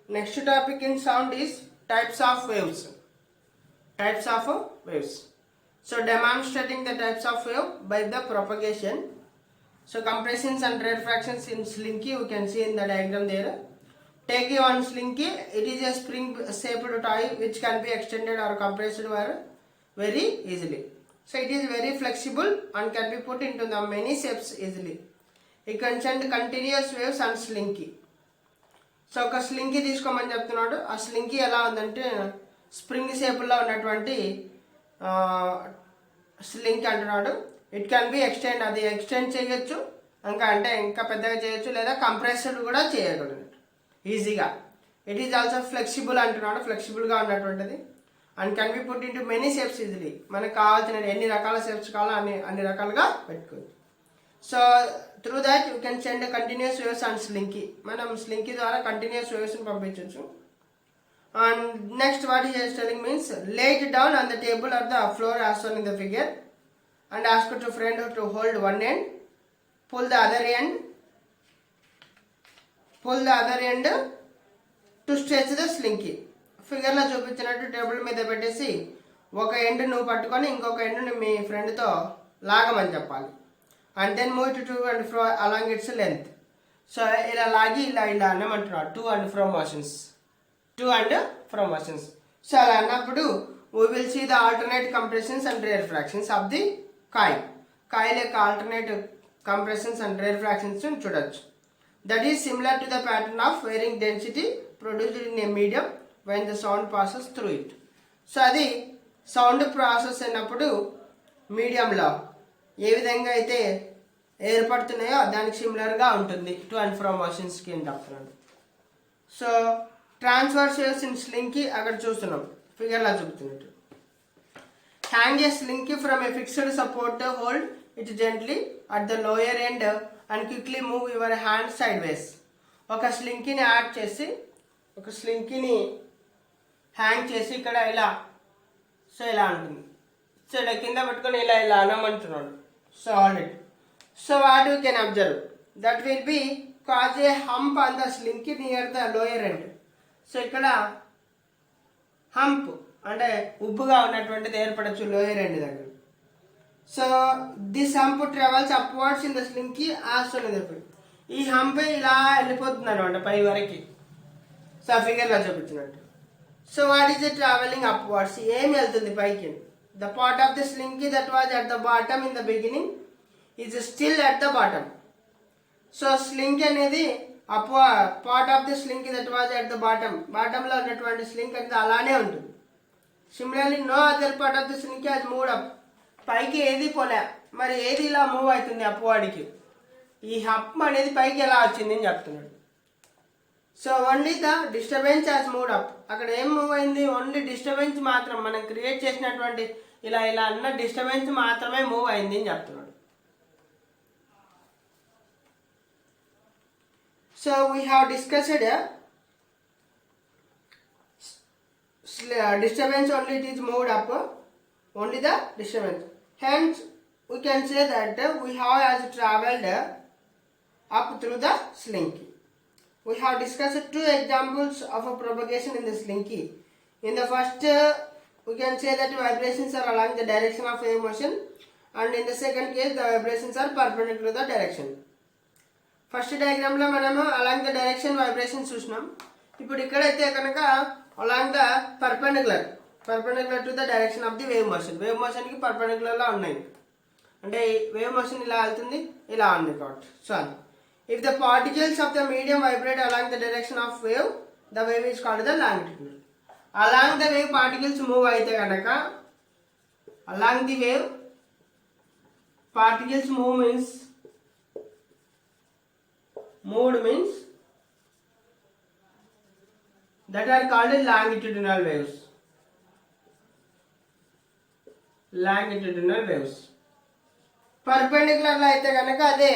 Next topic in sound is types of waves. Types of waves. So demonstrating the types of wave by the propagation. So compressions and refractions in slinky, we can see in the diagram there. Take one slinky, it is a spring shaped toy which can be extended or compressed very easily. So it is very flexible and can be put into the many shapes easily. It can send continuous waves and slinky. So ఒక స్లింకి తీసుకోమని చెప్తున్నాడు. ఆ స్లింకి ఎలా ఉందంటే spring షేప్లో ఉన్నటువంటి స్లింక్ అంటున్నాడు. It can be extend, అది ఎక్స్టెండ్ చేయొచ్చు, ఇంకా పెద్దగా చేయొచ్చు, లేదా కంప్రెస్డ్ కూడా చేయగలదు ఈజీగా. ఇట్ ఈజ్ ఆల్సో ఫ్లెక్సిబుల్ అంటున్నాడు, ఫ్లెక్సిబుల్గా ఉన్నటువంటిది. And can be put into many shapes easily. మనకు కావాల్సిన ఎన్ని రకాల షేప్స్ కావాలో అన్ని రకాలుగా పెట్టుకోవచ్చు. So through that you can send continuous waves and slinky. మనం స్లింకీ ద్వారా కంటిన్యూస్ వేవ్స్ని పంపించవచ్చు. And next what is telling means lay it down on the table or the floor as shown in the figure and ask to friend to hold one end, pull the other end to stretch the slinky. ఫిగర్లో చూపించినట్టు table మీద పెట్టేసి ఒక end నువ్వు పట్టుకొని ఇంకొక end మీ ఫ్రెండ్తో లాగమని చెప్పాలి. And then move to and fro along its length. So ఇలా లాగి ఇలా అన్నమంటున్నాడు, to and fro motions. So అలా అన్నప్పుడు we will see the alternate compressions and refractions of the coil యొక్క ఆల్టర్నేట్ కంప్రెషన్స్ అండ్ రిఫ్రాక్షన్స్ చూడొచ్చు. That is similar to the pattern of varying density produced in a medium when the sound passes through it. So అది sound process అయినప్పుడు మీడియంలో ఏ విధంగా అయితే ఏర్పడుతున్నాయో దానికి సిమిలర్గా ఉంటుంది టు అండ్ ఫ్రో మోషన్స్కి అని చెప్తున్నాడు. So transfer waves in slinky అక్కడ చూస్తున్నాం, ఫిగర్లా చూపుతున్నట్టు. Hang a slinky from a fixed support, hold it gently at the lower end and quickly move your hand sideways. ఒక స్లింకీని యాడ్ చేసి, ఒక స్లింకీని హ్యాంగ్ చేసి ఇక్కడ ఇలా, సో ఇలా ఉంటుంది. సో ఇలా కింద పట్టుకొని ఇలా అనమంటున్నాడు. So alright. So what you can observe, that will be cause a hump on the slinky near the lower end. So ఇక్కడ హంప్ అంటే ఉబ్బుగా ఉన్నటువంటిది ఏర్పడచ్చు లోయర్ ఎండ్ దగ్గర. So this hump travels upwards in the slinky as shown in the figure. ఈ hump ఇలా వెళ్ళిపోతుంది అనమాట పై వరకు. సో ఆ ఫిగర్లో చూపించినట్టు. So what is the travelling upwards, ఏం వెళ్తుంది పైకి? The part of the slinky that was at the bottom in the beginning is still at the bottom. So slinky అనేది part of the slinky that was at the bottom లో ఉన్నటువంటి స్లింక్ అనేది అలానే ఉంటుంది. Similarly no other part of the slinky has moved up. పైకి ఏది పోలే, మరి ఏది ఇలా మూవ్ అవుతుంది అప్వర్డ్కి? ఈ హప్ అనేది పైకి ఎలా వచ్చింది అని చెప్తున్నాడు. So only the disturbance has moved up. అక్కడ ఏం మూవ్ అయింది? ఓన్లీ డిస్టర్బెన్స్ మాత్రం, మనం క్రియేట్ చేసినటువంటి ఇలా అన్న డిస్టర్బెన్స్ మాత్రమే మూవ్ అయింది అని చెప్తున్నాడు. So we have discussed disturbance only, it is moved up, only the disturbance. Hence we can say that we have as traveled up through the slinky. We have discussed two examples of a propagation in the slinky. In the first we can say that vibrations are along the direction of wave motion, and in the second case the vibrations are perpendicular to the direction. First డయాగ్రామ్లో మనము along the direction vibrations చూసినాం. ఇప్పుడు ఇక్కడైతే కనుక along the perpendicular to the direction of the wave మోషన్కి పర్పెండిక్యులర్లో ఉన్నాయి. అంటే వేవ్ మోషన్ ఇలా వెళ్తుంది, ఇలా ఉంది కాబట్టి. So if the particles of the medium vibrate along the direction of wave, the wave is called the longitudinal. Along the wave particles move అయితే కనుక, along the wave particles move means that are called longitudinal waves. Perpendicular లో అయితే కనుక అదే,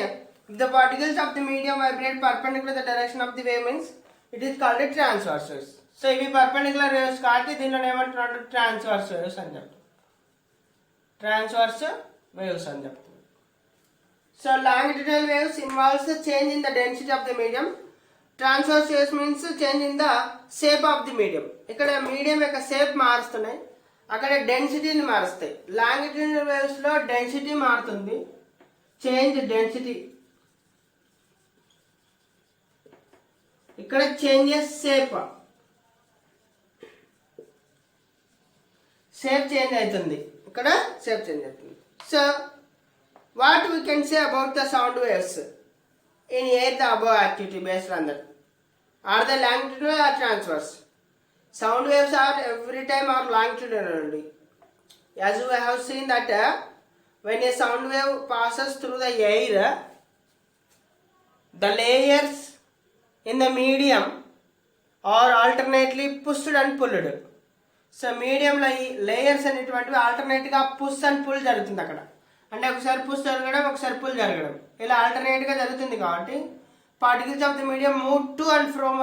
if the particles of the medium vibrate perpendicular to the direction of the wave means it is called a transverse waves. So ఇవి perpendicular waves కాబట్టి దీనిలో ఏమంటున్నాడు? Transverse waves అని చెప్తాం. So longitudinal waves involves the change in the density of the medium transverse waves means change in the shape of the medium. ఇక్కడ medium యొక్క shape మారుస్తున్నాయి, అక్కడ డెన్సిటీని మారుస్తాయి. లాంగిట్యూడినల్ వేవ్స్ లో డెన్సిటీ మారుతుంది, చేంజ్ డెన్సిటీ. ఇక్కడ చేంజెస్ షేప్, షేప్ చేంజ్ అవుతుంది, ఇక్కడ షేప్ చేంజ్ అవుతుంది. So what we can say about the sound waves in air the above activity based on that are the longitudinal or transverse. Sound waves are every time are longitudinal only. As we have seen that when a sound wave passes through the air, the layers in the medium are alternately pushed and pulled. So మీడియంలో ఈ layers అనేటువంటివి ఆల్టర్నేట్గా push and pull జరుగుతుంది అక్కడ. అంటే ఒకసారి push జరగడం, ఒకసారి పుల్ జరగడం, ఇలా ఆల్టర్నేట్గా జరుగుతుంది. కాబట్టి particles of the medium move to and from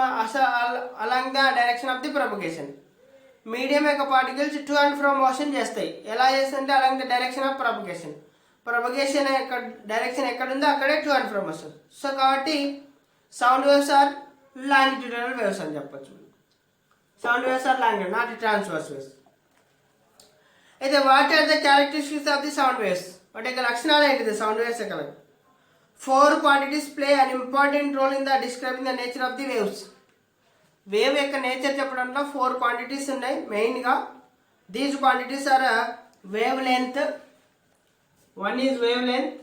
along the direction of the propagation. Medium యొక్క particles to and fro motion చేస్తాయి. ఎలా చేస్తుంటే along the direction of propagation. Propagation యొక్క డైరెక్షన్ ఎక్కడుందో అక్కడే to and fro motion. So కాబట్టి sound waves are longitudinal waves అని చెప్పొచ్చు. Sound waves are longitudinal, not transverse waves. అయితే what are the characteristics of the sound waves? వాటి యొక్క లక్షణాలు ఏంటిది సౌండ్ వేవ్స్ యొక్క? 4 quantities play an important role in the describing the nature of the waves. Wave యొక్క nature చెప్పడంలో 4 quantities ఉన్నాయి మెయిన్గా. These quantities are wave length. One is wave length,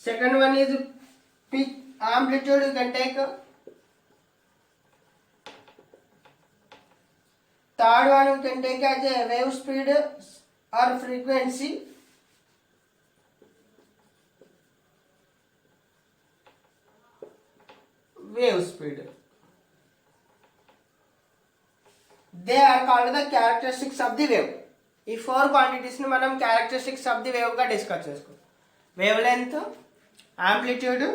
second one is pitch amplitude. You can take third one you can take as a wave speed or frequency. Wave speed. They are called the characteristics of the wave. ఈ 4 quantities ని మనం characteristics of the wave గా discuss చేసుకోవాలి. Wave length, amplitude,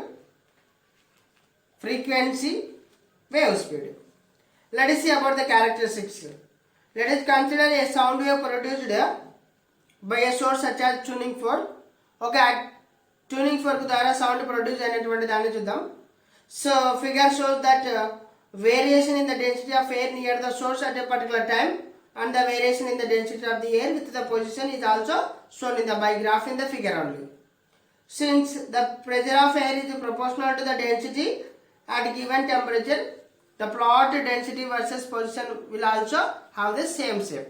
frequency, wave speed. Let us see about the characteristics. Let us consider a sound wave produced by a source such as tuning fork. Okay, tuning fork ద్వారా sound produce అయినటువంటి దాన్ని చూద్దాం. So figure shows that variation in the density of air near the source at a particular time and the variation in the density of the air with the position is also shown in the by graph in the figure only. Since the pressure of air is proportional to the density at given temperature, the plot density versus position will also have the same shape.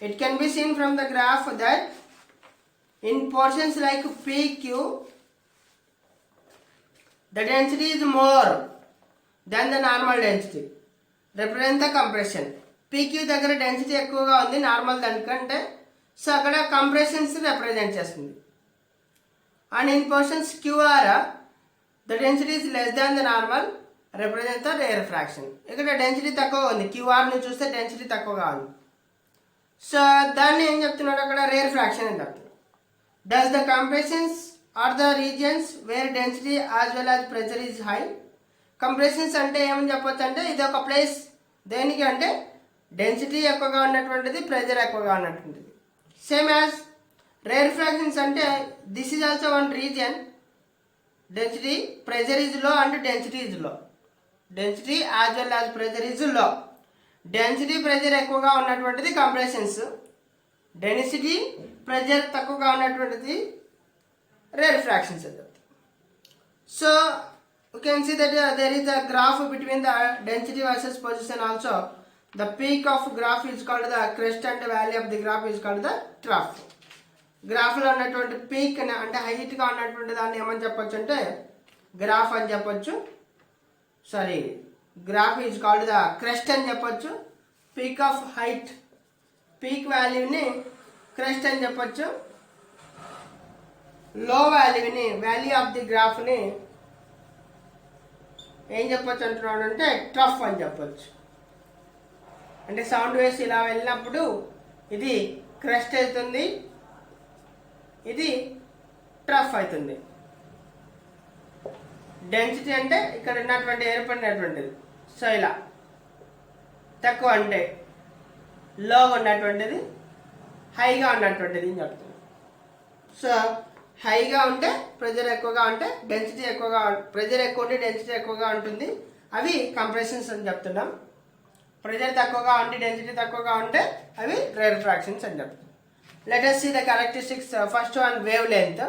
It can be seen from the graph that in portions like PQ, the density is more than the normal density, represent the compression. PQ దగ్గర density ఎక్కువగా ఉంది normal దానికంటే, so అక్కడ compressions represent చేస్తుంది. And in portions QR, the density is less than the normal, represent the rare fraction. ఇక్కడ density తక్కువగా ఉంది, QRని చూస్తే డెన్సిటీ తక్కువగా ఉంది. సో దాన్ని ఏం చెప్తున్నాడు అక్కడ? రేర్ ఫ్రాక్షన్ అని చెప్తున్నాడు. Thus the compressions are the regions where density as well as pressure is high. Compressions అంటే ఏమని చెప్పొచ్చు అంటే ఇది ఒక ప్లేస్, దేనికి అంటే డెన్సిటీ ఎక్కువగా ఉన్నటువంటిది, ప్రెషర్ ఎక్కువగా ఉన్నటువంటిది. సేమ్ యాజ్ రేర్ ఫ్రాక్షన్స్ అంటే this is also one region, density pressure is low and density is low. Density as well as pressure is low. Density pressure ఎక్కువగా ఉన్నటువంటిది కంప్రెషన్స్, డెన్సిటీ ప్రెషర్ తక్కువగా ఉన్నటువంటిది rarefactions. So you can see that there is the graph between the density versus position also. The peak of graph is called the crest and the valley of the graph is called the trough. Graph లో ఉన్నటువంటి peak అంటే height గా ఉన్నటువంటి దాన్ని ఏమని చెప్పొచ్చు అంటే graph అని చెప్పొచ్చు. Sorry, graph is called the crest అని చెప్పొచ్చు. పీక్ ఆఫ్ హైట్, పీక్ వాల్యూని క్రెస్ట్ అని చెప్పొచ్చు. లో వాల్యూని, వాల్యూ ఆఫ్ ది గ్రాఫ్ని ఏం చెప్పొచ్చు అంటున్నాడు అంటే ట్రఫ్ అని చెప్పొచ్చు. అంటే సౌండ్ వేవ్స్ ఇలా వెళ్ళినప్పుడు ఇది క్రెస్ట్ అవుతుంది, ఇది ట్రఫ్ అవుతుంది. డెన్సిటీ అంటే ఇక్కడ ఉన్నటువంటి ఏర్పడినటువంటిది, సో ఇలా తక్కువ అంటే లోగా ఉన్నటువంటిది, హైగా ఉన్నటువంటిది అని చెప్తుంది. సో హైగా ఉంటే ప్రెజర్ ఎక్కువగా ఉంటే డెన్సిటీ ఎక్కువగా, ప్రెజర్ ఎక్కువ ఉంటే డెన్సిటీ ఎక్కువగా ఉంటుంది, అవి కంప్రెషన్స్ అని చెప్తున్నాం. ప్రెజర్ తక్కువగా ఉంటే డెన్సిటీ తక్కువగా ఉంటే అవి రేర్ ఫ్రాక్షన్స్ అని చెప్తాం. Let us see the characteristics. First one, wave length.